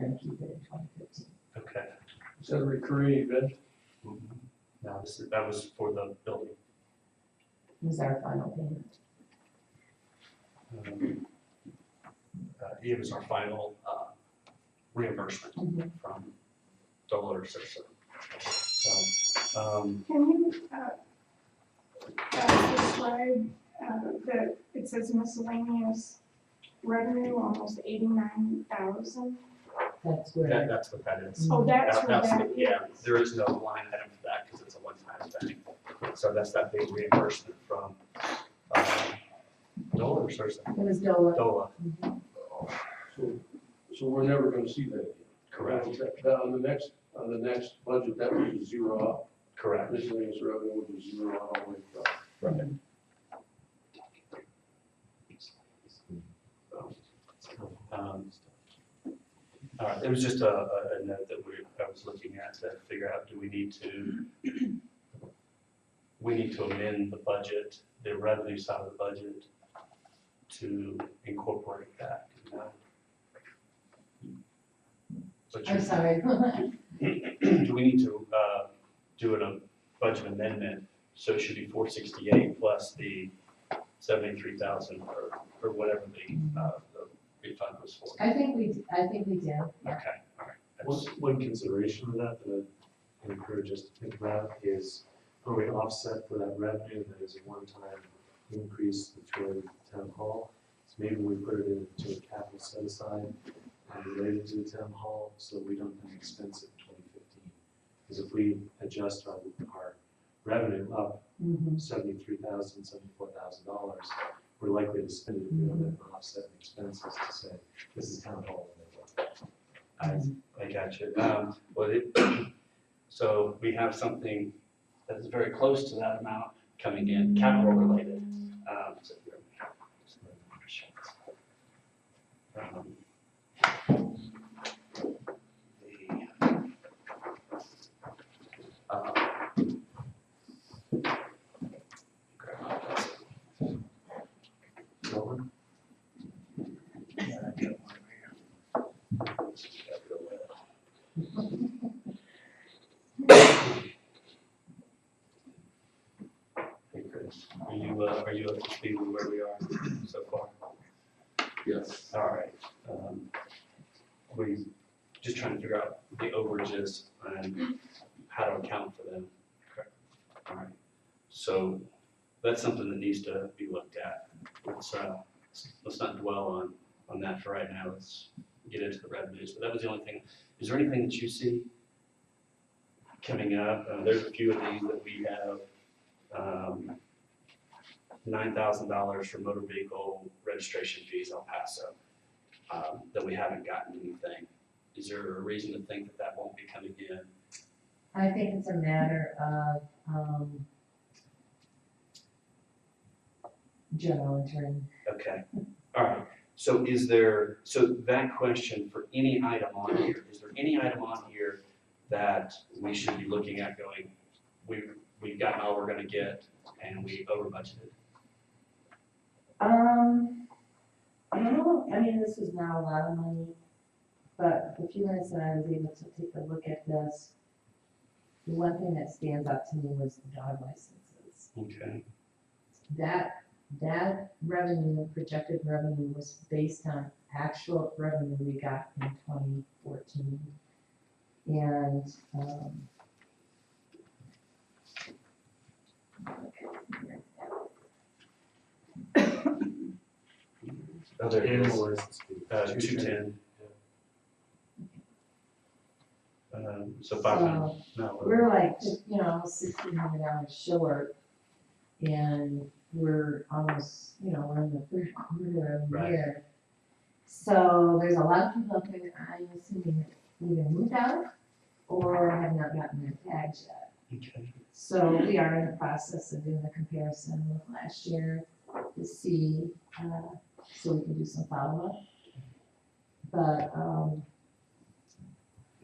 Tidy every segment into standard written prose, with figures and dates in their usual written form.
gonna keep it in 2015. Okay. Is that a recurring event? Now, that was for the building. It was our final payment. It was our final reimbursement from WRKSHP. So, Can you describe that it says miscellaneous revenue, almost 89,000? That's where, that's what that is. Oh, that's what That's that yeah, is. there is no line item for that because it's a one-time thing. So that's that big reimbursement from WRKSHP. it was DOLA. DOLA. So we're never gonna see that again. Correct. On the next budget, that was a zero out. Correct. Miscellaneous revenue was a zero out all the way across. Right. All right, it was just a note that I was looking at to figure out, do we need to amend the budget, the revenue side of the budget to incorporate that, you know? But I'm sorry. do we need to do a budget amendment, so it should be 468 plus the 73,000 or whatever the refund was for? I think we did, yeah. Okay, all right. One consideration of that I encourage us to think about is probably offset for that revenue that is a one-time increase that's related to town hall. So maybe we put it into a capital set aside related to the town hall, so we don't have expense it in 2015. Because if we adjust our revenue up $73,000, $74,000, we're likely to spend it if we don't have an offsetting expenses to say, this is town hall. I got you. So we have something that is very close to that amount coming in, capital related. So here, Hey Chris, are you up to speed with where we are so far? Yes. All right. We just trying to figure out the overages and how to account for them. Correct. All right. So that's something that needs to be looked at. Let's not dwell on that for right now. Let's get into the revenues. But that was the only thing. Is there anything that you see coming up? There's a few of these that we have. $9,000 for motor vehicle registration fees El Paso, that we haven't gotten anything. Is there a reason to think that won't be coming in? I think it's a matter of general attorney. Okay, all right. So that question for any item on here, is there any item on here that we should be looking at going, we've gotten all we're gonna get and we over budgeted? I don't know, I mean, this is not a lot of money, but the few minutes that I was able to take a look at this, the one thing that stands out to me was the dog licenses. Okay. That revenue, projected revenue, was based on actual revenue we got in 2014. And, Oh, there it is. Annual license fee. 210. So 500. No. we're like, just, $1,600 short, and we're almost, we're in the third quarter of the Right. year. So there's a lot of people out there, I'm assuming, that either moved out or have not gotten their tags yet. Okay. So we are in the process of doing a comparison with last year to see, so we can do some follow-up. But,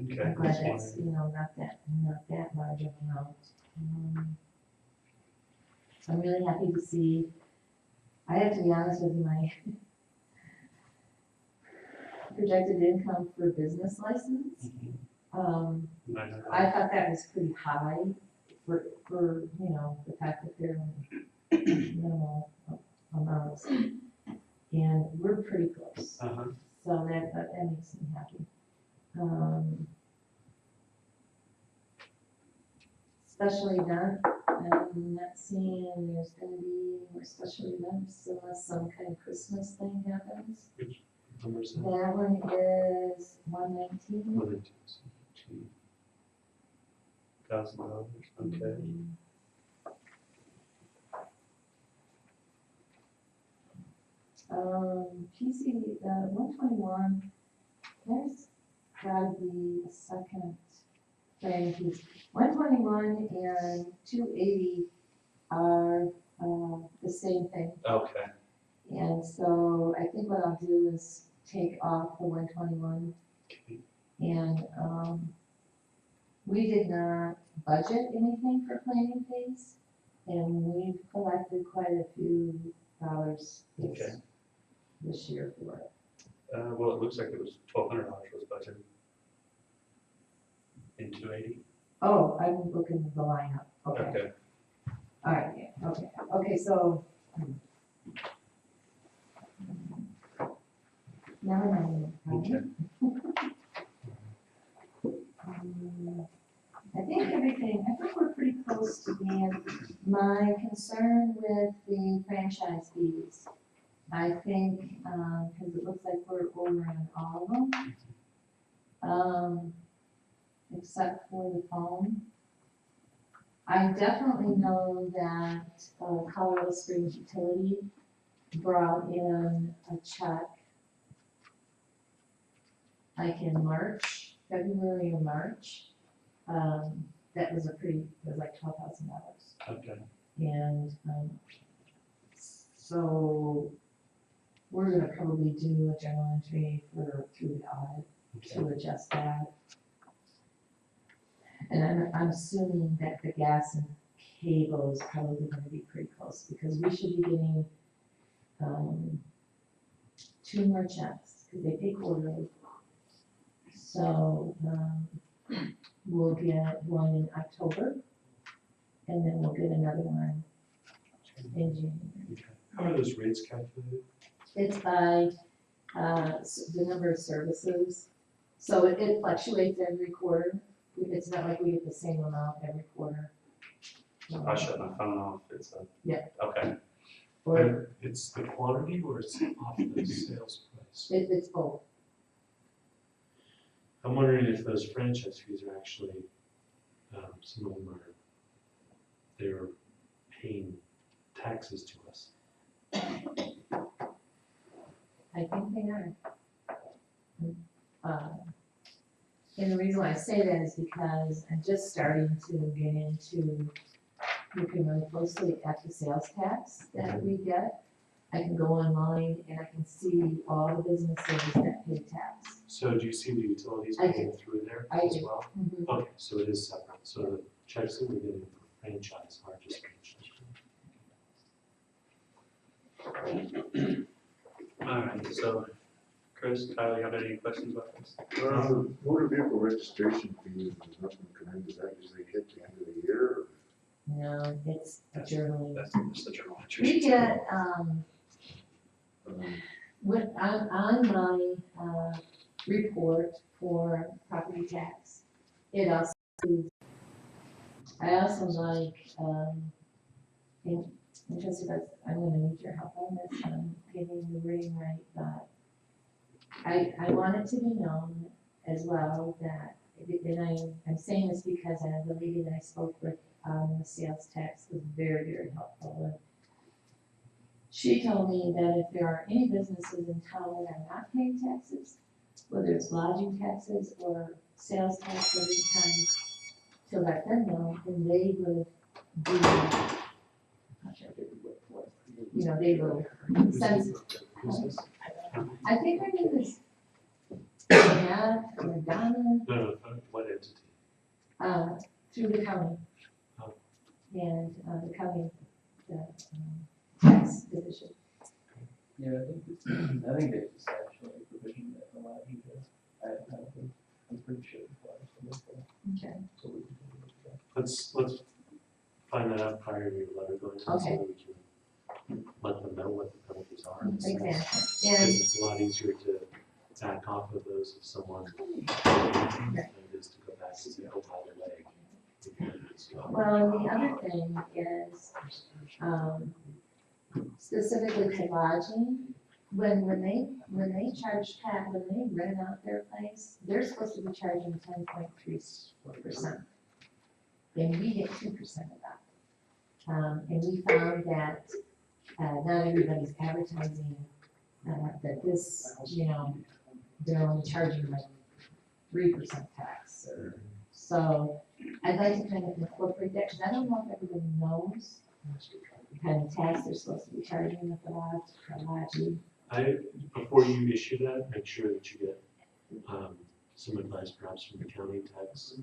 Okay. I'm glad that's, not that large of an amount. So I'm really happy to see, I have to be honest with you, projected income for business license. I thought that was pretty high for, you know, the fact that they're minimal amounts. And we're pretty close, Uh-huh. so that makes me happy. Special event, I'm not seeing there's gonna be more special events unless some kind of Christmas thing happens. Which number is that? That one is 119. One and two. $1,000, okay. PC, 121, there's gotta be a second thing, 121 and 280 are, the same thing. Okay, And so I think what I'll do is take off the 121 and, we did not budget anything for planning fees, and we've collected quite a few dollars Okay. this year for it. well, it looks like it was $1,200 was budgeted. In 280? Oh, I'm looking at the lineup, okay, Okay, all right, yeah, okay, so. Never mind. okay. I think we're pretty close to being, my concern with the franchise fees, I think, cause it looks like we're over on all of them. Except for the phone. I definitely know that, Colorado Springs Utility brought in a check like in March, February or March. That was it was like $12,000. Okay. And, so we're gonna probably do a journal entry through the audit to adjust that. And I'm assuming that the gas and cable is probably gonna be pretty close, because we should be getting, 2 more checks, because they pay quarterly. So, we'll get one in October, and then we'll get another one in January. How are those rates calculated? It's by, the number of services, so it fluctuates every quarter. It's not like we get the same amount every quarter. I shut my phone off, it's a. Yeah. Okay, Or It's the quantity or it's off the sales price? it's both. I'm wondering if those franchise fees are actually, some of them are, they're paying taxes to us. I think they are. And the reason why I say that is because I'm just starting to get into looking really closely at the sales tax that we get. I can go online and I can see all the businesses that pay tax. So do you see the utilities I paying through there I as do. well? Okay, so it is separate, so the checks that we're getting for franchise are just franchise. all right, so Chris, Tyler, you have any questions about this? Motor vehicle registration fees, there's nothing come in, does that usually hit the end of the year? No, it's a journaling. That's just the journal entry. We get, Or, on my, report for property tax, it also, I also like, interested, I'm gonna need your help on this, getting the wording right, but I want it to be known as well that, and I'm saying this because the lady that I spoke with, the sales tax was very, very helpful. And she told me that if there are any businesses in town that are not paying taxes, whether it's lodging taxes or sales tax of any kind, to let them know, and they would be, I'm not sure if they would work for it. You know, they will send, Who's this? I think her name is Matt or Donna, No, what entity? through the county. Oh. And, the county, the, tax division. Yeah, I think they just actually supervision that the lodging does. I'm pretty sure it's water, Okay. so we can take a look at that. Let's find that out prior to your letter going in, so Okay. that we can let them know what the penalties are. and stuff. Exactly. Because And it's a lot easier to back off of those if someone, than it is to go back and say, oh, by the way. well, and the other thing is, specifically to lodging, when they charge tax, when they rent out their place, they're supposed to be charging 10.3%. And we get 2% of that. And we found that, not everybody's advertising, that this, they're only charging like 3% tax. So I'd like to kind of incorporate that, because I don't know if everybody knows what kind of tax they're supposed to be charging at the lodging. Before you issue that, make sure that you get some advice perhaps from the county tax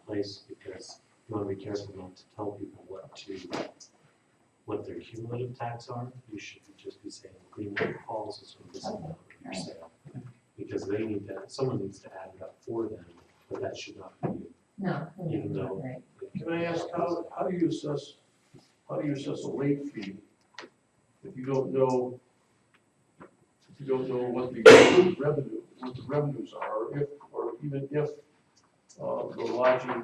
place, because you want to be careful not to tell people what their cumulative tax are. You should just be saying Greenwood Falls is what this amount for sale. Because they need that, someone needs to add it up for them, but that should not be, No. even though. Right. Can I ask, how do you assess a late fee if you don't know what the revenues are, or even if the lodging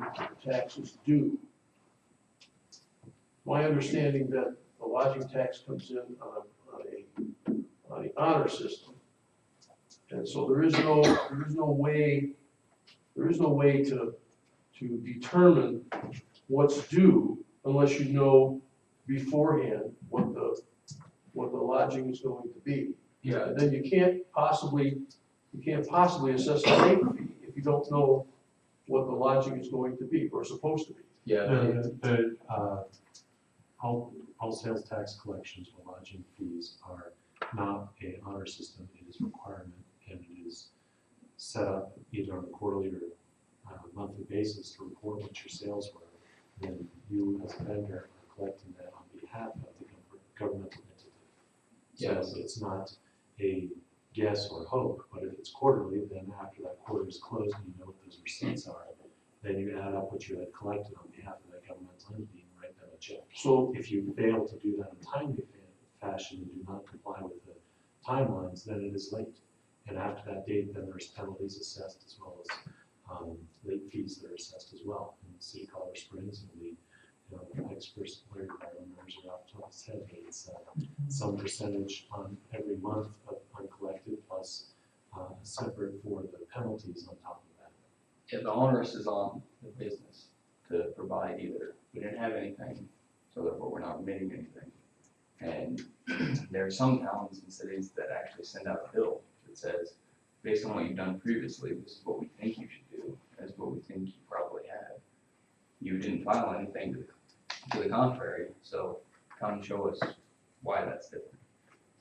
tax is due? My understanding that the lodging tax comes in on the honor system. And so there is no way to determine what's due unless you know beforehand what the lodging is going to be. Yeah. And then you can't possibly assess a late fee if you don't know what the lodging is going to be or supposed to be. Yeah, All sales tax collections or lodging fees are not an honor system, it is requirement, and it is set up either on a quarterly or monthly basis to report what your sales were. Then you as a vendor are collecting that on behalf of the governmental entity. Yes. So it's not a guess or hope, but if it's quarterly, then after that quarter is closed and you know what those receipts are, then you add up what you had collected on behalf of that governmental entity and write them a check. So If you fail to do that in a timely fashion and do not comply with the timelines, then it is late. And after that date, then there's penalties assessed as well as late fees that are assessed as well. In the city of Colorado Springs, and the experts, Larry members are off the top of his head, but it's some percentage on every month of uncollected plus separate for the penalties on top of that. yeah, the onus is on the business to provide either, we didn't have anything, so therefore we're not remitting anything. And there are some towns and cities that actually send out a bill that says, based on what you've done previously, this is what we think you should do, this is what we think you probably have. You didn't file anything to the contrary, so come show us why that's different.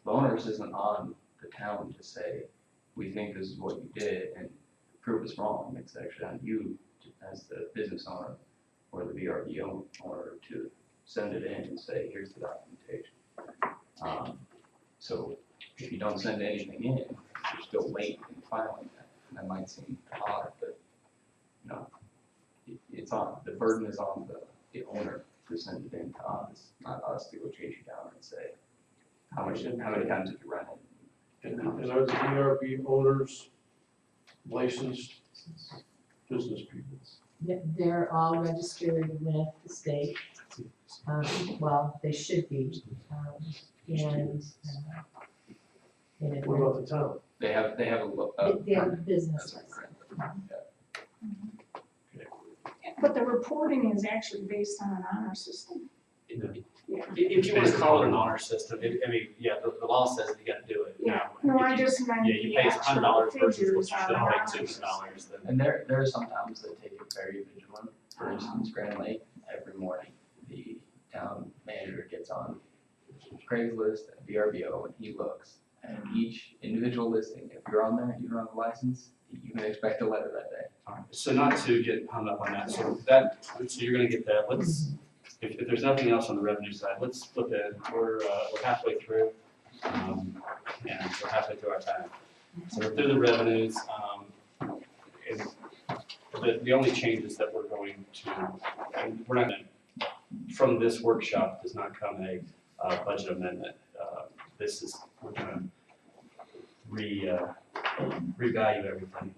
The onus isn't on the town to say, we think this is what you did, and prove us wrong. It's actually on you as the business owner or the VRBO owner to send it in and say, here's the documentation. So if you don't send anything in, you're still late in filing that. And that might seem odd, but it's on, the burden is on the owner to send it in to us, not us to go chase you down and say, how many times did you run it? and are the DRB owners licensed business people? They're all registered with the state. Well, they should be. What about the town? They have They have a business That's license. But the reporting is actually based on an honor system. If you want to call it an honor system, the law says you gotta do it. Yeah, no, I just meant Yeah, you the pay actual $100 versus what figures you are should on have honor paid system. $200, then. And there are some towns that take it very vigilant. For instance, Grand Lake, every morning, the town manager gets on Craigslist and VRBO and he looks at each individual listing. If you're on there, you don't have a license, you can expect a letter that day. Alright, so not to get hung up on that, so you're gonna get that, if there's nothing else on the revenue side, let's flip it, we're halfway through, and we're halfway through our time. So we're through the revenues, and the only changes that we're going to, and we're not gonna, from this workshop does not come a budget amendment. This is, we're gonna revalue everything.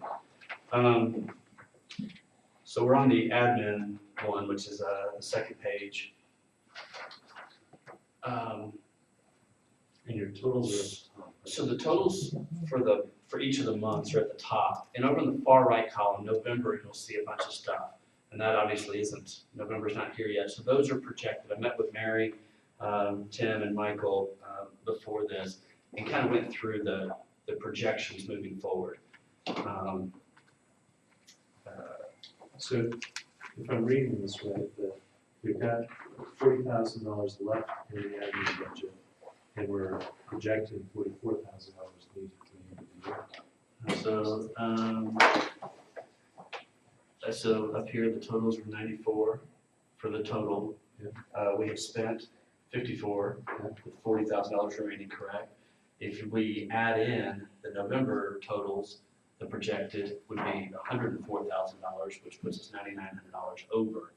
So we're on the admin one, which is the second page. And your totals are. So the totals for each of the months are at the top, and over in the far right column, November, you'll see a bunch of stuff. And that obviously isn't, November's not here yet, so those are projected. I met with Mary, Tim, and Michael before this, and kind of went through the projections moving forward. So if I'm reading this right, we've got $40,000 left in the admin budget, and we're projecting $44,000 needed to the end of the year. So up here, the totals were 94 for the total. We have spent 54 with $40,000 remaining, correct? If we add in the November totals, the projected would be $104,000, which puts us $9,900 over.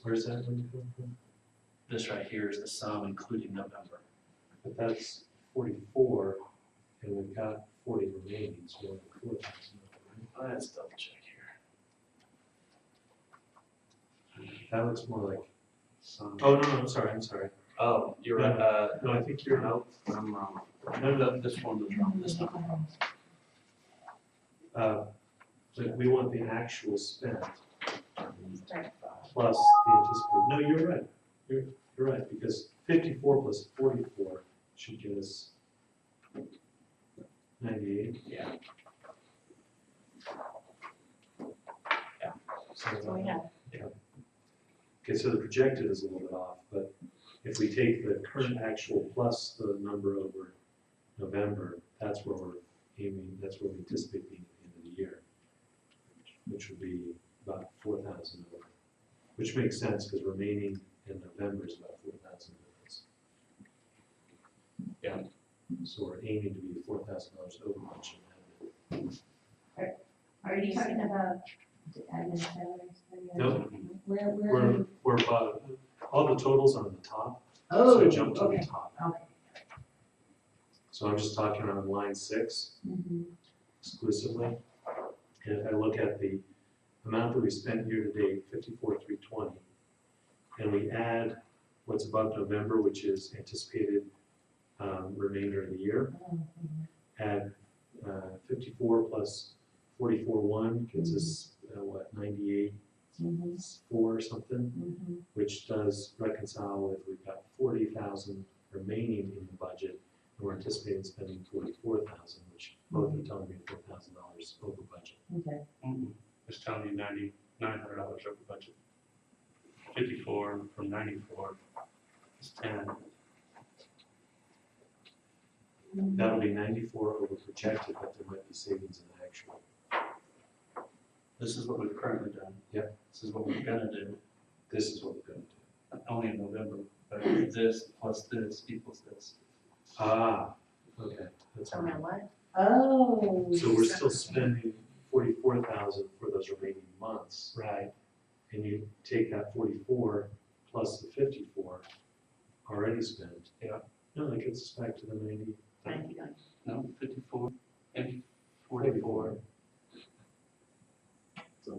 Where's that money coming from? This right here is the sum including November. But that's 44, and we've got 40 remaining, so we're at 4,000, right? Let's double check here. That looks more like, Sum. oh, no, I'm sorry. Oh, you're right. No, I think you're, No, I'm wrong. no, This one was wrong. This one. but we want the actual spent plus the anticipated. No, you're right. You're right, because 54 plus 44 should give us 98. Yeah. So, yeah. Okay, so the projected is a little bit off, but if we take the current actual plus the number over November, that's where we're aiming, that's where we anticipate being at the end of the year, which would be about 4,000 over, which makes sense because remaining in November is about 4,000 difference. Yeah. So we're aiming to be $4,000 over budget. Are you talking about the admin salaries? No. Where? We're about, all the totals are on the top, Oh, so I jumped to okay, the top. okay. So I'm just talking on line 6 exclusively. And if I look at the amount that we spent year to date, 54,320, and we add what's above November, which is anticipated remainder of the year, add 54 plus 44.1 gets us, 98.4 or something, which does reconcile with, we've got 40,000 remaining in the budget, and we're anticipating spending 44,000, which both are telling me $4,000 over budget. Okay. It's telling you $9,900 over budget. 54 from 94 is 10. That'll be 94 over projected, but there might be savings in the actual. This is what we've currently done. Yep. This is what we're gonna do, This is what we're gonna do. only in November. But this plus this equals this. Ah, okay, that's So all now right. what? Oh. So we're still spending 44,000 for those remaining months, Right. and you take that 44 plus the 54 already spent. Yeah. No, that gets us back to the 90. No, 54 and 44 is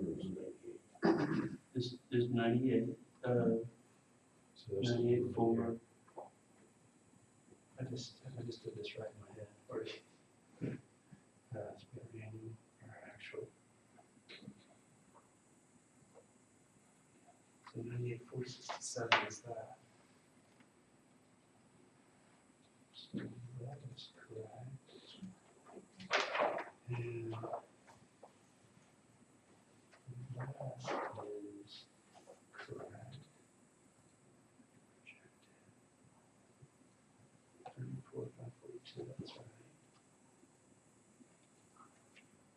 98. So there's 98 for. I just did this right in my head. Or spending or actual. So 98,467 is that. So that is correct. And that is correct. 34,542, that's right.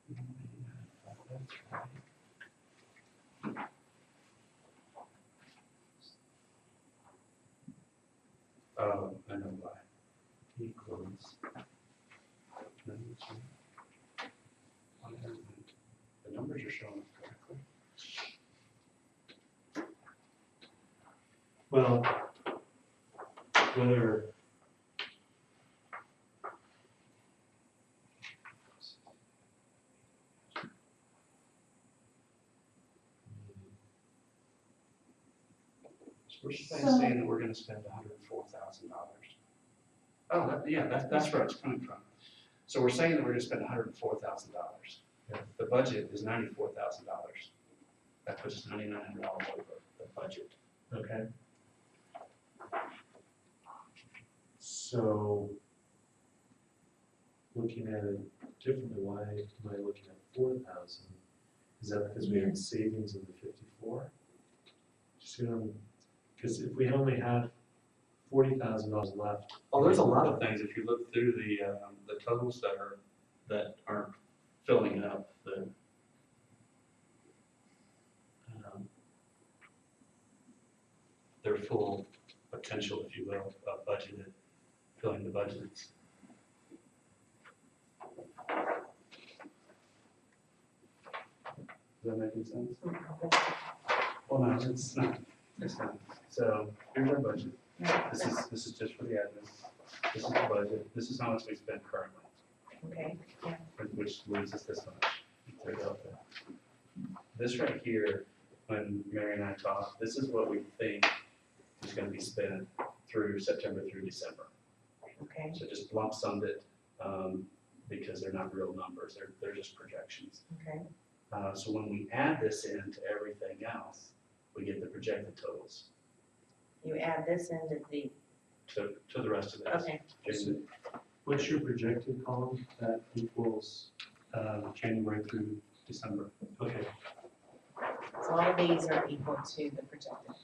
99,500, that's right. Oh, I know why. Equals 92. numbers are showing up correctly. Well, whether. So we're saying that we're gonna spend $104,000. Oh, that's where it's coming from. So we're saying that we're gonna spend $104,000. Yeah. The budget is $94,000. That puts us $9,900 over the budget. Okay. So, looking at it differently, why am I looking at 4,000? Is that because we had savings in the 54? Just because if we only have $40,000 left. Oh, there's a lot of things, if you look through the totals that aren't filling up their full potential, if you will, of budgeted, filling the budgets. Does that make any sense? Well, no, it's not. So here's our budget. This is just for the admin. This is the budget. This is how much we spend currently, Okay, which leaves us this much. There you go. This right here, when Mary and I talked, this is what we think is gonna be spent through September through December. okay, So just lump summed it, because they're not real numbers, they're just projections. okay. So when we add this into everything else, we get the projected totals You add this into the, to the rest of it. okay, Jason, What's your projected column that equals? January through December. Okay, So all of these are equal to the projected.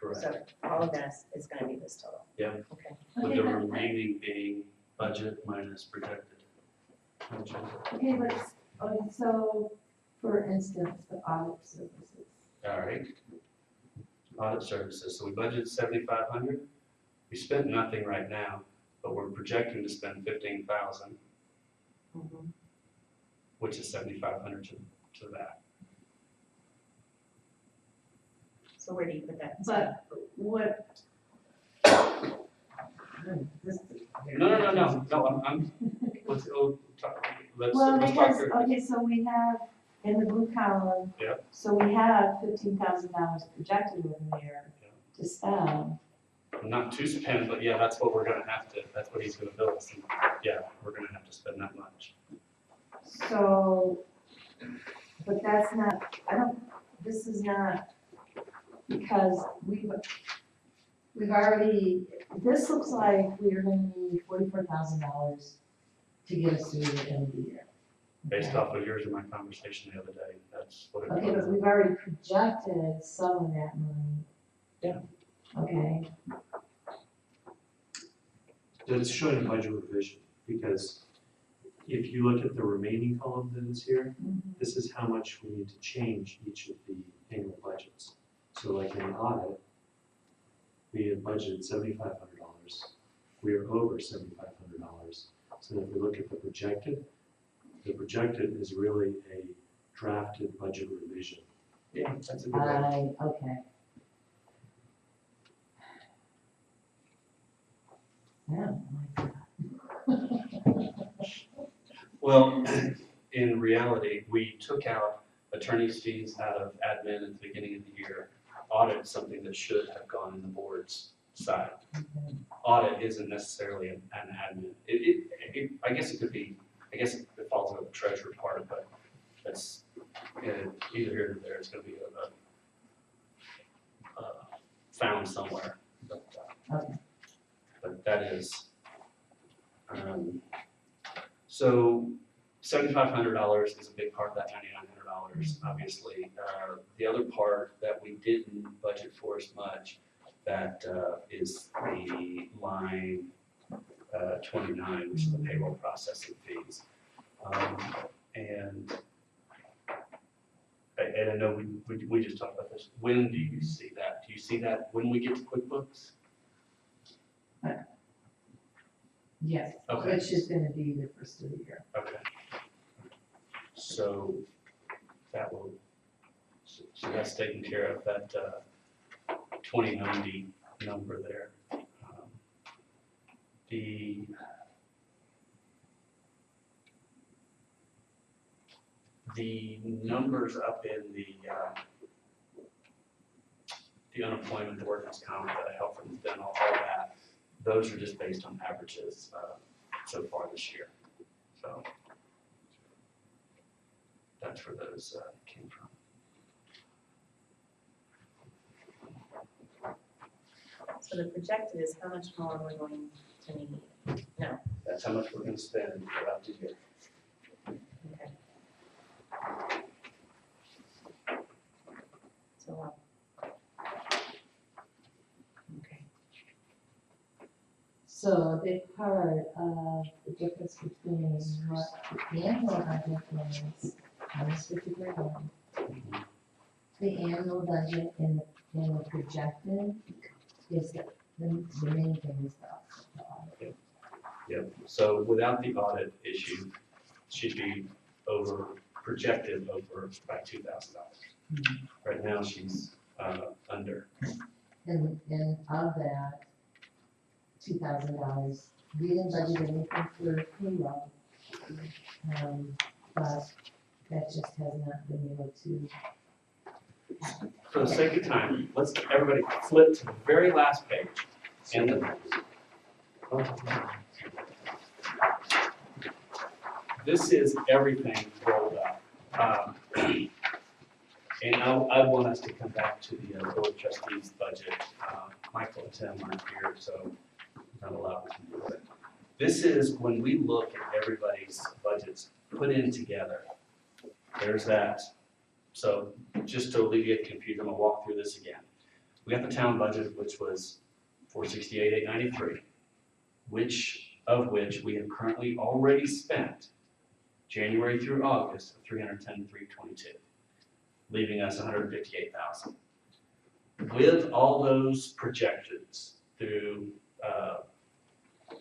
Correct. So all of this is gonna be this total. Yeah. Okay. With the remaining being budget minus projected. okay, so, for instance, the audit services. All right. Audit services, so we budgeted 7,500. We spent nothing right now, but we're projecting to spend 15,000, Mhm. which is 7,500 to that. So where do you put that? But what? This- No, I'm, let's go talk, let's Well, talk because, through. okay, so we have in the blue column. Yep. So we have $15,000 projected over there Yep. to spend. Not to spend, but yeah, that's what we're gonna have to, that's what he's gonna bill us. And yeah, we're gonna have to spend that much. So, but that's not, this is not, because we've already, this looks like we are gonna need $44,000 to get us through the end of the year. Based off of yours and my conversation the other day, that's what it Okay, but was. we've already projected some of that money. Yeah. Okay, but it's showing a budget revision, because if you look at the remaining column that is here, this is how much we need to change each of the annual budgets. So like in audit, we had budgeted $7,500, we are over $7,500. So if we look at the projected is really a drafted budget revision. Yeah, that's a good one. okay. Yeah, like that. Well, in reality, we took out attorney's fees out of admin at the beginning of the year. Audit, something that should have gone in the board's side. Audit isn't necessarily an admin. I guess it could be, I guess it falls under the treasurer part, but that's, either here or there, it's gonna be found somewhere. Okay. But that is, so $7,500 is a big part of that $9,900, obviously. The other part that we didn't budget for as much, that is the line 29, which is the payroll processing fees. And I know we just talked about this. When do you see that? Do you see that when we get to QuickBooks? Yes, Okay. which is gonna be the first of the year. Okay. So that will, so that's taken care of, that 2090 number there. The numbers up in the unemployment, the workers' comp, the health and dental, all that, those are just based on averages so far this year. So that's where those came from. So the projected is how much more we're going to need? No, That's how much we're going to spend throughout the year. okay. So, okay. So a big part of the difference between what the annual budget is on this particular one, the annual budget and the projected is the main thing is the audit. Yep. So without the audit issue, she'd be over, projected over by $2,000. Right now, she's under. And of that, $2,000, we didn't budget anything for payroll. But that just has not been able to happen. For the sake of time, let's everybody flip to the very last page. And this is everything rolled up. And I want us to come back to the Board of Trustees budget. Michael and Tim aren't here, so I'm not allowed to do it. This is when we look at everybody's budgets put in together. There's that. So just to alleviate confusion, I'm gonna walk through this again. We got the town budget, which was $468,893, of which we have currently already spent January through August of $310,322, leaving us $158,000. With all those projections through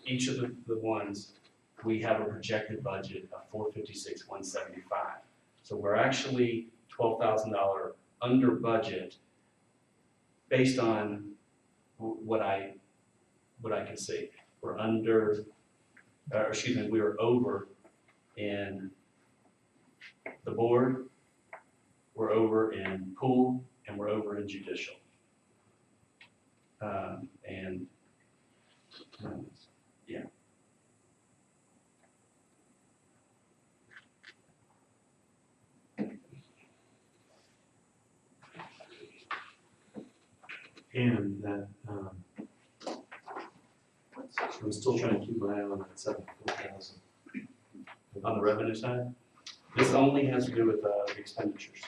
each of the ones, we have a projected budget of $456,175. So we're actually $12,000 under budget based on what I can see. We're under, we were over in the board, we're over in pool, and we're over in judicial. Yeah. And that, I'm still trying to keep my eye on that 74,000. On the revenue side, this only has to do with the expenditures.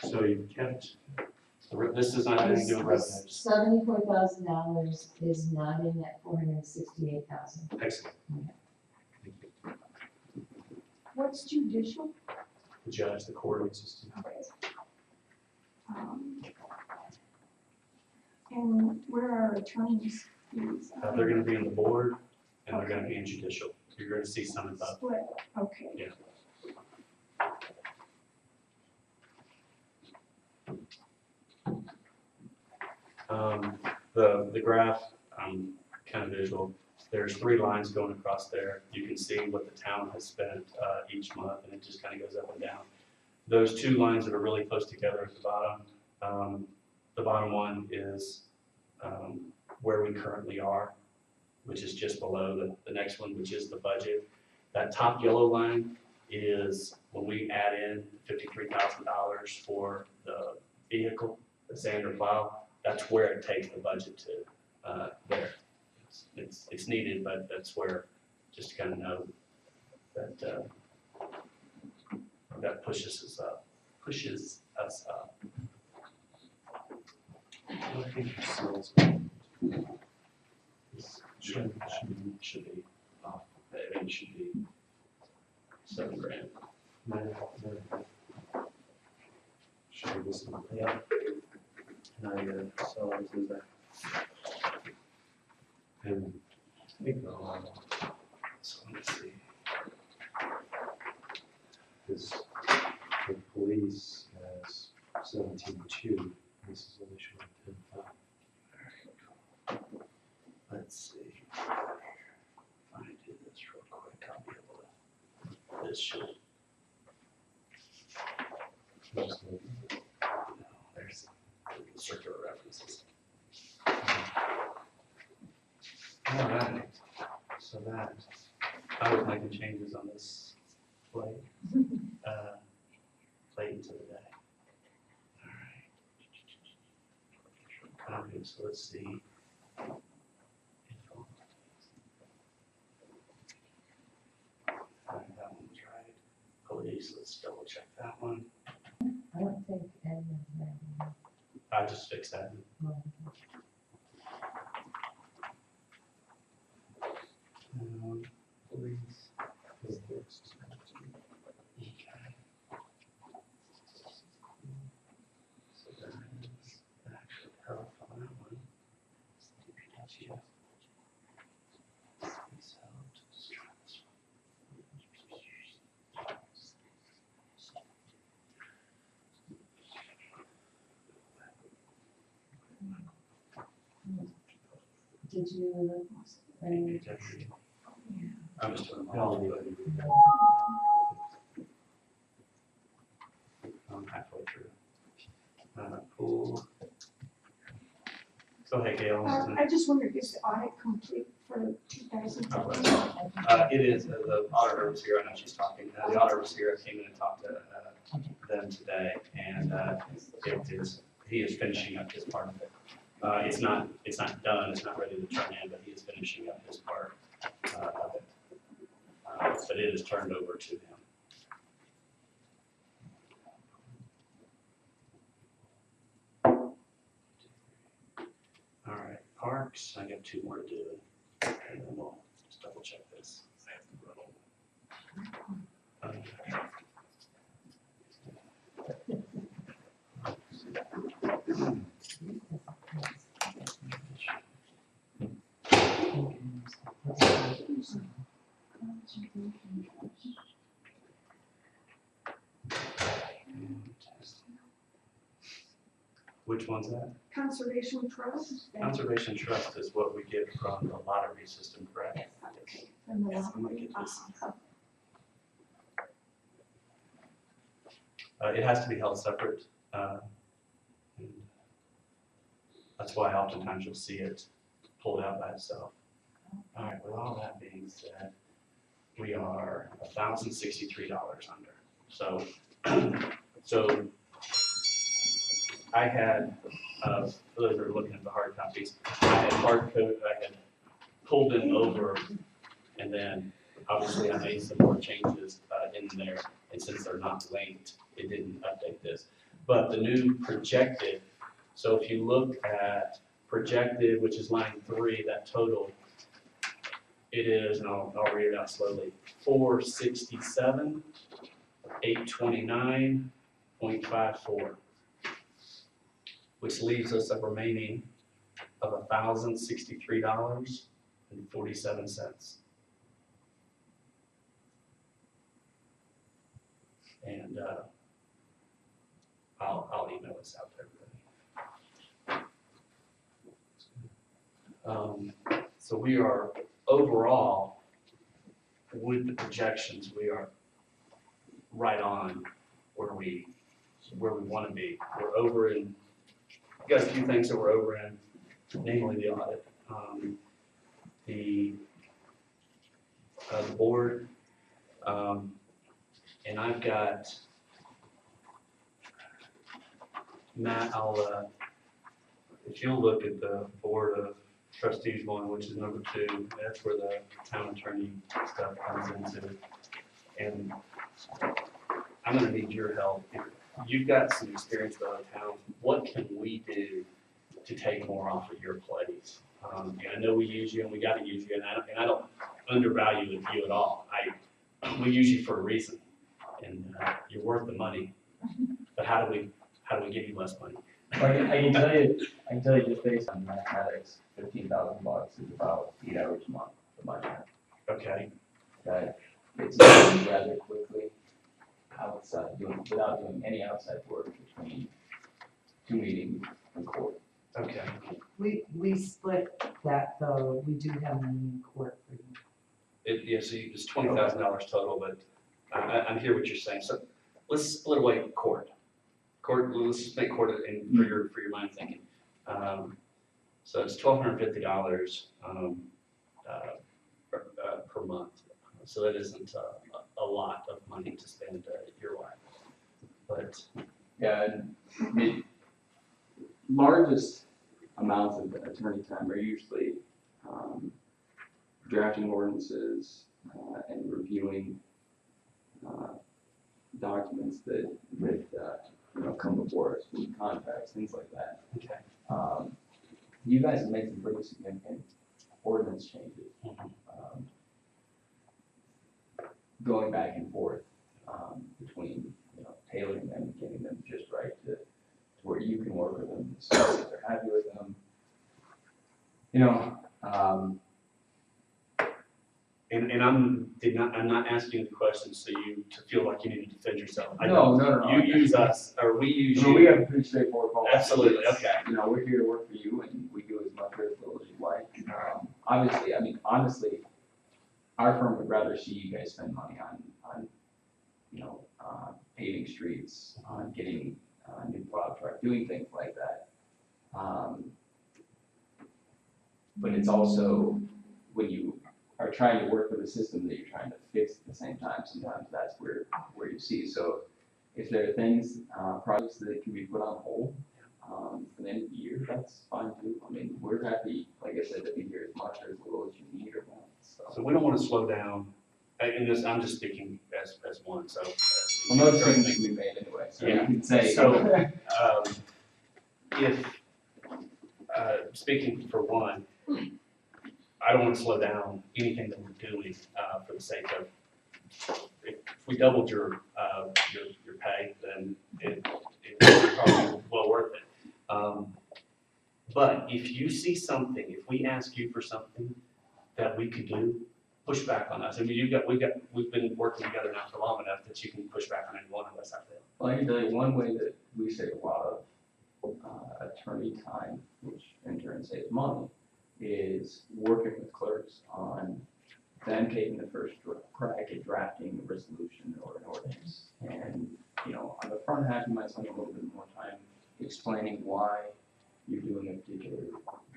So you've kept, This does not have anything to do with revenues. $74,000 is not in that $468,000. excellent. What's judicial? The judge, the court system. And where are attorneys' fees? They're gonna be in the board, and they're gonna be in judicial. You're gonna see some of that. Split, okay. Yeah. The graph, kind of visual. There's 3 lines going across there. You can see what the town has spent each month, and it just kind of goes up and down. Those 2 lines that are really close together at the bottom one is where we currently are, which is just below the next one, which is the budget. That top yellow line is when we add in $53,000 for the vehicle, the sander plow. That's where it takes the budget to there. It's needed, but that's where, just to kind of know that that pushes us up. I think your sales Should be off. I mean, it should be $7,000. should be this one. Yeah. Now you're so lose that. And I think So let me see. is, for police as 17.2, this is only showing 10.5. Let's see. If I do this real quick, I'll be able to, this should, Just like- no, there's the circular references. All right, so that, I was making changes on this plate, late into the day. All right. Okay, so let's see. All right, that one was right. Police, let's double check that one. I don't think Edmund's there. I just fixed that. Police. is fixed. Okay. So that is the actual health on that one. DPWG. So just try this Did you, one. DPWG. I'm just doing my I'll own. leave it. I'm halfway through. Pool. Go ahead, Gail. I just wondered, is the audit complete for 2015? It is, the auditor was here, I know she's talking, the auditor was here, I came in and talked to them today, and he is finishing up his part of it. It's not done, it's not ready to turn in, but he is finishing up his part of it. But it is turned over to him. All right, parks, I got 2 more to do, and then we'll just double check this. I have to run. Which one's that? Conservation Trust? Conservation Trust is what we get from the lottery system, correct? And the Yes, I'm gonna lottery. get this. It has to be held separate. And that's why oftentimes you'll see it pulled out by itself. All right, with all that being said, we are $1,063 under. So I had, for those that are looking at the hard copies, I had hard code, I had pulled them over, and then obviously I made some more changes in there, and since they're not linked, it didn't update this. But the new projected, so if you look at projected, which is line 3, that total, it is, and I'll read it out slowly, 467, 829.54. Which leaves us a remaining of $1,063.47. And I'll email this out to everybody. So we are overall, with the projections, we are right on where we want to be. We're over in. Got a few things that we're over in, namely the audit. The board, and I've got Matt, if you'll look at the board of trustees one, which is number 2, that's where the town attorney stuff comes into. And I'm gonna need your help. You've got some experience with other towns. What can we do to take more off of your plate? And I know we use you and we gotta use you, and I don't undervalue you at all. We use you for a reason, and you're worth the money. But how do we give you less money? I can tell you just based on mathematics, $15,000 is about 8 hours a month for my time. Okay, Okay, it's done rather quickly. outside, without doing any outside work between two meetings in court. Okay. We split that though, we do have money in court for you. Yeah, so it's $20,000 total, but I hear what you're saying. So let's split away court. Let's just make court for your mind thinking. So it's $1,250 per month. So that isn't a lot of money to spend year-wide. But Yeah, and the largest amounts of attorney time are usually drafting ordinances and reviewing documents that come before us, contracts, things like that. okay. You guys have made some pretty significant ordinance changes. Going back and forth between tailoring them, getting them just right to where you can work with them, so that they're happy with them. And I'm not asking the question so you to feel like you need to defend yourself. I No. don't. You use us, or we use you. We have a pretty straightforward policy. Absolutely, It's, okay. We're here to work for you, and we do as much or as little as you like. Obviously, honestly, our firm would rather see you guys spend money on paving streets, on getting new plow truck, doing things like that. But it's also, when you are trying to work with a system that you're trying to fix at the same time, sometimes that's where you see. So if there are things, projects that can be put on hold for the end of the year, that's fine too. We're happy, like I said, to be here as much or as little as you need or want. So we don't want to slow down. And this, I'm just speaking as one. So. Well, no decisions can be made anyway, so you Yeah. can say. So, if, speaking for one, I don't want to slow down anything that we're doing for the sake of, if we doubled your pay, then it's probably well worth it. But if you see something, if we ask you for something that we could do, push back on us. We've been working together now for long enough that you can push back on any one of us out there. Well, I can tell you one way that we save a lot of attorney time, which in turn saves money, is working with clerks on them taking the first crack at drafting a resolution or an ordinance. And, on the front half, you might spend a little bit more time explaining why you're doing a particular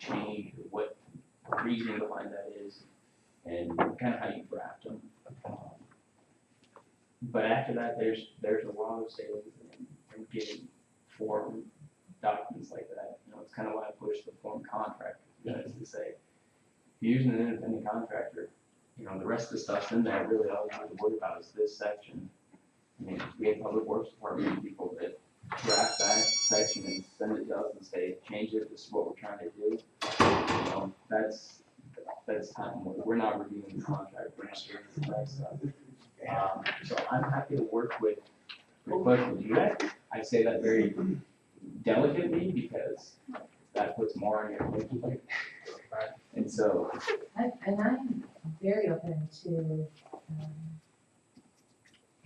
change or what the reasoning behind that is, and kind of how you draft them. But after that, there's a lot of savings in getting form documents like that. It's kind of why I push the form contract, guys, to say, if you're using an independent contractor, the rest of the stuff's in there, really all you have to worry about is this section. We have public works department people that draft that section and send it to us and say, change it, this is what we're trying to do. That's time. We're not reviewing the contract, we're not doing that stuff. So I'm happy to work with clerks to do that. I say that very delicately because that puts more on your plate. And so. And I'm very open to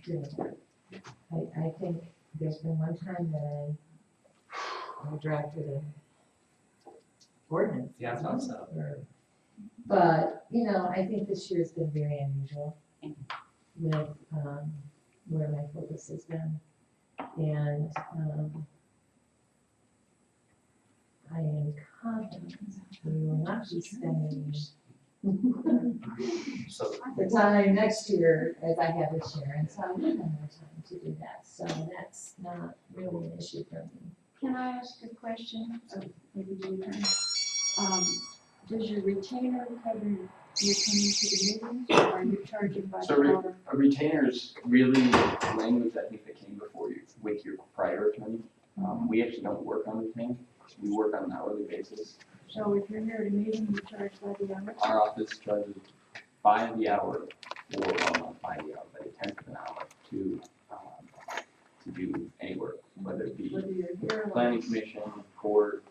doing that. I think there's been one time that I drafted an ordinance. Yeah, I thought so. But, I think this year's been very unusual with where my focus has been. And I am confident we will not be spending So, the time next year as I have this year. And so I will have more time to do that. So that's not really an issue for me. Can I ask a question? Maybe you can. Does your retainer cover you coming to the meetings, or are you charging by the hour? A retainer's really language I think that came before you with your prior attorney. We actually don't work on retainer. We work on an hourly basis. So if you're here at a meeting, you charge by the hour? Our office charges by the hour, or not by the hour, but a tenth of an hour to do any work, whether it be Whether you're here or planning commission, court,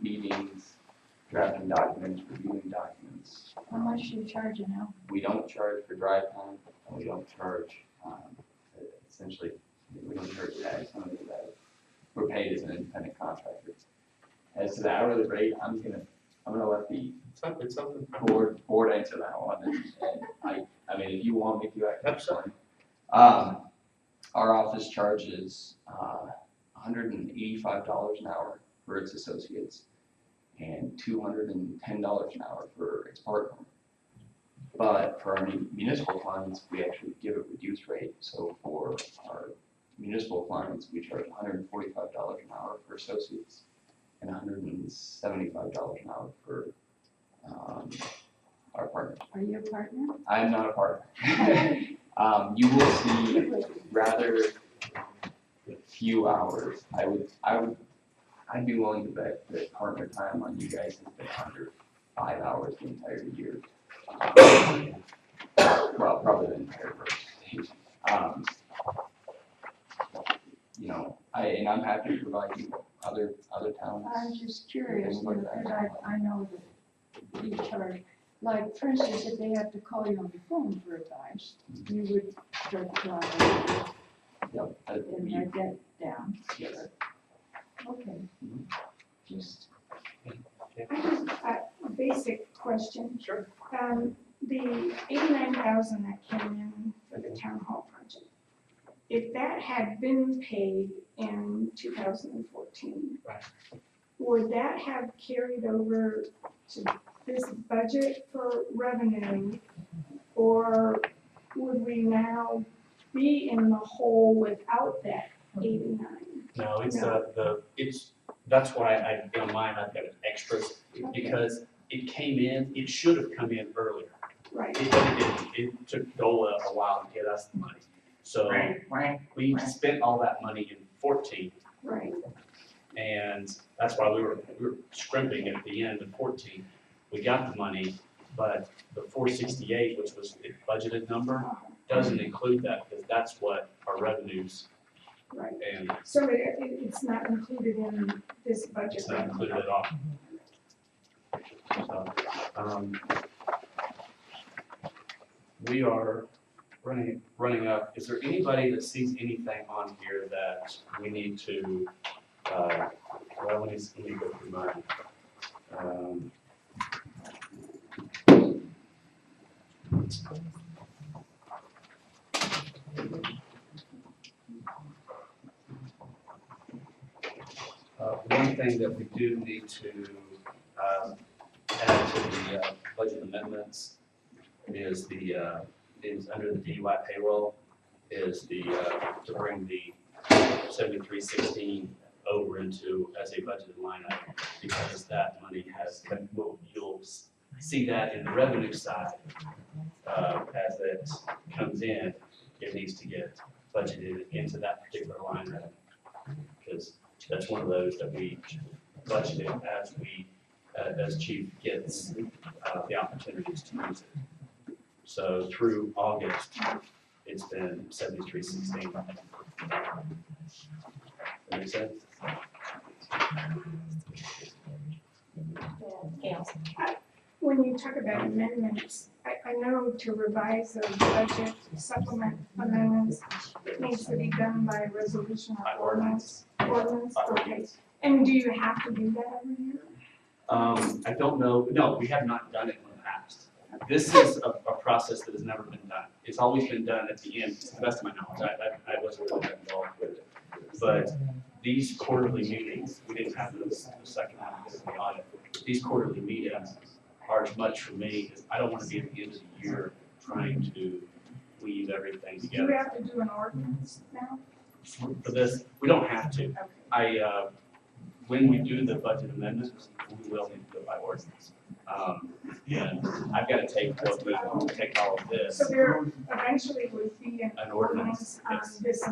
meetings, drafting documents, reviewing documents. how much do you charge an hour? We don't charge for drive time, and we don't charge, essentially, we don't charge tax on any of that. We're paid as an independent contractor. As to the hourly rate, I'm gonna let the It's something. board answer that one, and I mean, if you want me to, I can Absolutely. explain. Our office charges, $185 an hour for its associates and $210 an hour for its partner. But for our municipal clients, we actually give a reduced rate. So for our municipal clients, we charge $145 an hour for associates and $175 an hour for our partners. Are you a partner? I am not a partner. You will see rather few hours. I'd be willing to bet that partner time on you guys has been under 5 hours the entire year. Well, probably the entire first. You know, I'm happy to provide you other towns. I'm just curious, Things like because that. I know that you charge, like, for instance, if they have to call you on the phone for advice, you would charge $2 Yep, and write that down. yes. Okay. Just, A basic question. Sure. The 89,000 that came in for the town hall project, if that had been paid in 2014, Right. would that have carried over to this budget for revenue? Or would we now be in the hole without that 89? No, it's, No. that's why in mine, I've got an extras, because it came in, it should have come in earlier. Right. It didn't. It took DOLA a while to get us the money. So we spent all that money in 14, Right. and that's why we were scrimping at the end of 14. We got the money, but the 468, which was the budgeted number, doesn't include that, because that's what our revenues, Right. and So it's not included in this budget? it's not included at all. So, we are running up. Is there anybody that sees anything on here that we need to, well, let me go through mine. One thing that we do need to add to the budget amendments is is under the DUI payroll, is to bring the 7316 over into as a budgeted line item, because that money you'll see that in the revenue side, as it comes in, it needs to get budgeted into that particular line item, because that's one of those that we budgeted as chief gets the opportunities to use it. So through August, it's been 7316. That make sense? Yeah. When you talk about amendments, I know to revise the budget supplement amendments, it needs to be done by resolution By or ordinance. Ordinance, By okay. ordinance. And do you have to do that every year? I don't know, no, we have not done it in the past. This is a process that has never been done. It's always been done at the end, to the best of my knowledge. I wasn't really that involved with it. But these quarterly meetings, we didn't have those the second half because of the audit. These quarterly meetings are as much for me, as I don't want to be at the end of the year trying to weave everything Do you together. have to do an ordinance now? For this, we don't have to. Okay. When we do the budget amendments, we will need to go by ordinance. And I've got to take all of this. So there eventually would be an An ordinance, ordinance on yes. this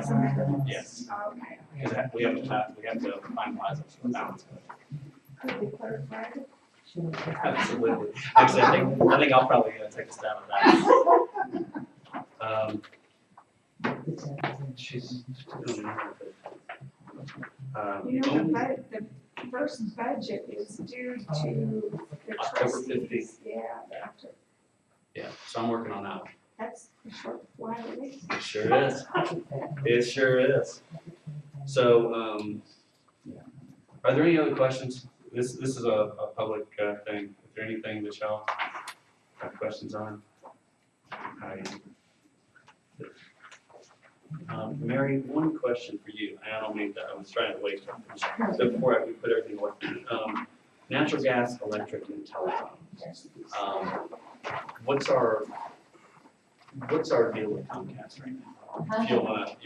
amendment? Yes. Okay. Because we have to finalize it for balance. Could we clarify it? Absolutely. Actually, I think I'll probably take a stab at that. She's. You know, the first budget is due to the October trustees. 15th. Yeah. Yeah, so I'm working on that one. That's a short while away. It sure is. It sure is. So, are there any other questions? This is a public thing. Is there anything that y'all have questions on? Mary, one question for you. I don't mean that, I was trying to wait. So before we put everything away, natural gas, electric, and telephone. What's our deal with Comcast right now? You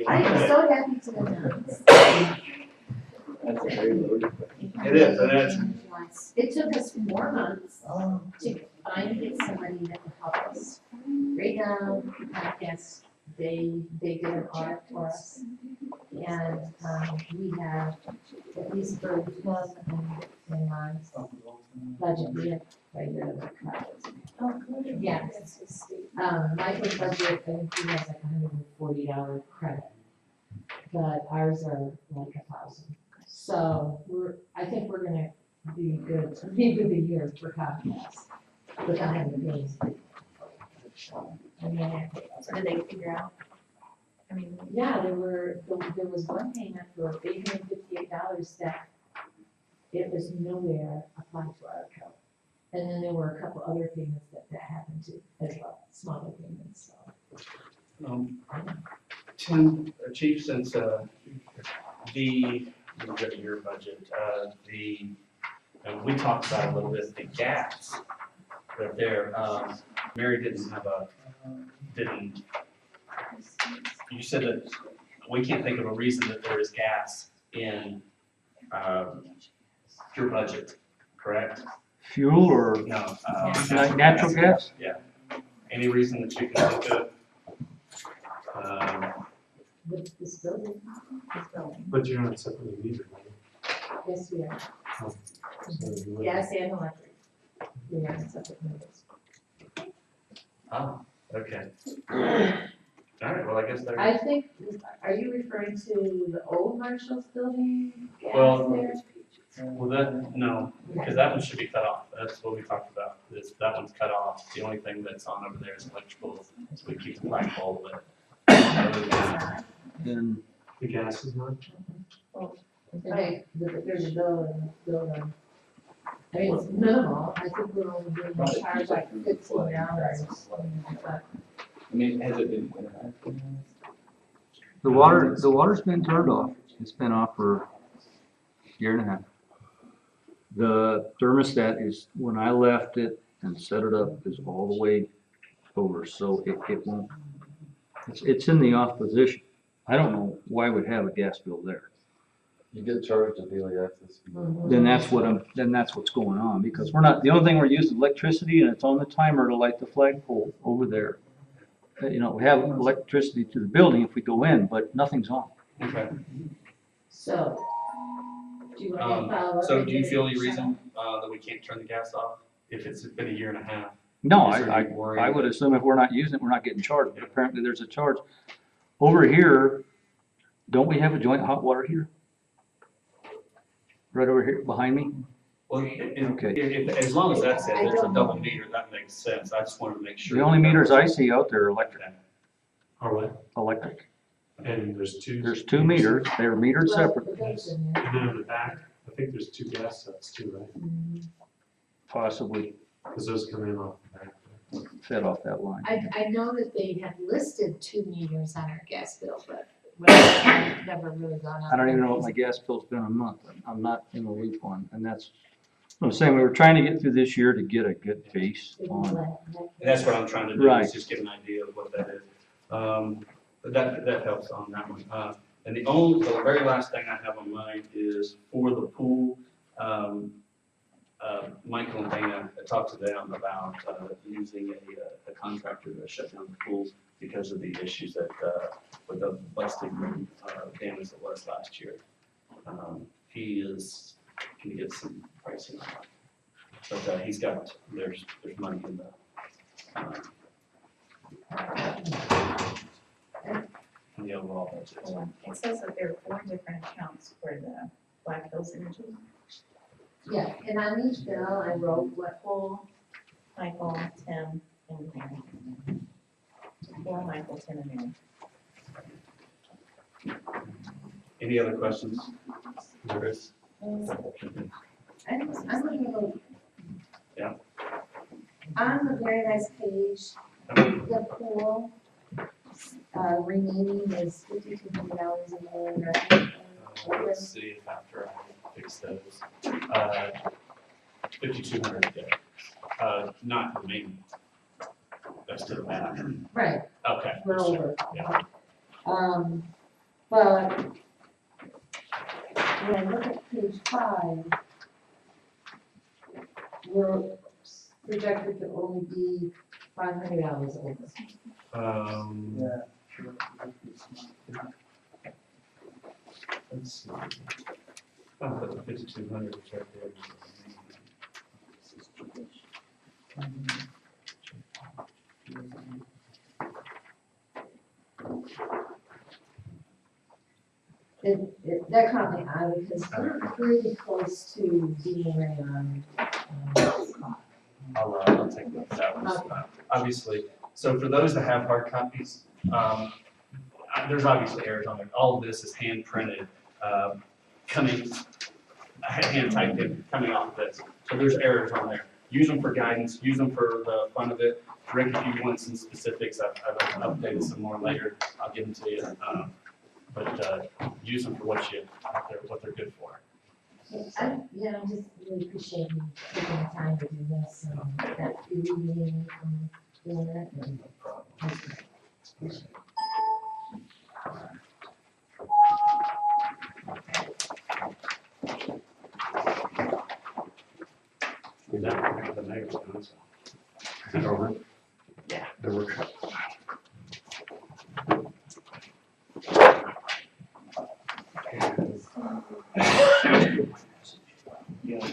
I wanna am so happy to announce. That's a very loaded question. It is, and it's, It took us 4 months to find somebody that would help us. Right now, Comcast, they did an audit for us. And, we have, at least for 2009 budget, we have regular credits. Yes. Michael's budget, I think he has like $140 credit. But ours are like 1,000. So I think we're gonna be good, maybe the year for Comcast, without having to pay. I mean, So did they figure out? I mean, yeah, there was one payment for $858 that it was nowhere applied to our account. And then there were a couple other payments that happened to as well, smaller payments, so. Tim, Chief, since look at your budget, we talked about a little bit, the gaps that there, Mary you said that we can't think of a reason that there is gas in your budget, correct? Fuel or No. natural gas? Yeah. Any reason that you can think of? With this building, But you're not separately metered, right? yes, we are. So you would- Gas and electric. We are separate meters. Oh, okay. All right, well, I guess there. I think, are you referring to the old Marshall's building gas Well, there? Well, no, because that one should be cut off. That's what we talked about, that one's cut off. The only thing that's on over there is electrical, so we keep the flagpole, but other than that, Then The gas is not? Okay, there's a building. I mean, it's minimal, I think we're only being charged like $15. But I mean, has it been winterized? the water's been turned off. It's been off for a year and a half. The thermostat is, when I left it and set it up, is all the way over, so it won't, it's in the off position. I don't know why we'd have a gas bill there. You get charged a daily access fee. Then that's what's going on, because we're not, the only thing we're using is electricity, and it's on the timer to light the flagpole over there. You know, we have electricity to the building if we go in, but nothing's on. okay. So, do you want to follow up? So and do you get feel it any shut reason, that we can't turn the gas off if it's been a year and a half? No, Is there any worry? I would assume if we're not using it, we're not getting charged, but apparently there's a charge. Over here, don't we have a joint hot water heater? Right over here behind me? Well, Okay. as long as that's it, there's a double meter, that makes sense. I just wanted to make sure. The only meters I see out there are electric. Or what? Electric. And there's two. There's 2 meters, they're metered Well, separate, the thing's in there. And then in the back, I think there's 2 gas sets too, right? possibly Because those come in off the back. fed off that line. I know that they have listed 2 meters on our gas bill, but I've never really gone on. I don't even know what my gas bill's been a month. I'm not in the loop on, and that's what I'm saying. We were trying to get through this year to get a good base on. And that's what I'm trying to do, Right. is just get an idea of what that is. But that helps on that one. And the very last thing I have on mind is for the pool. Michael and Dana, I talked to them about using a contractor to shut down the pools because of the issues that, with the busted damage that was last year. Can you get some pricing on that? But he's got, there's money in the overall budget. It says that there are 4 different accounts for the Black Hills Energy. Yeah, and on each bill, I wrote what whole, Michael, Tim, and Mary. for Michael Tinnaman. Any other questions? Chris? I'm looking at, Yeah. on the very last page, the pool, remaining is $5,200 a year, right? Let's see if after I fix those. 5,200 a day. Not remaining. That's to the back. Right, Okay. we're over. Yeah. But when I look at page 5, we're projected to only be $500 over. Let's see. Oh, but the 5,200 is right there. That caught me out because we're pretty close to being right on, spot. I'll take that. That was, obviously, so for those that have hard copies, there's obviously errors on there. All of this is hand printed, coming, hand typed in, coming off of this. So there's errors on there. Use them for guidance, use them for the fun of it. Rick, if you want some specifics, I've updated some more later. I'll give them to you. But use them for what they're good for. I just really appreciate you taking the time to do this and that you me from doing it. And appreciate it. That, the mayor's done, so. Is it over? Yeah. The workshop. Yeah.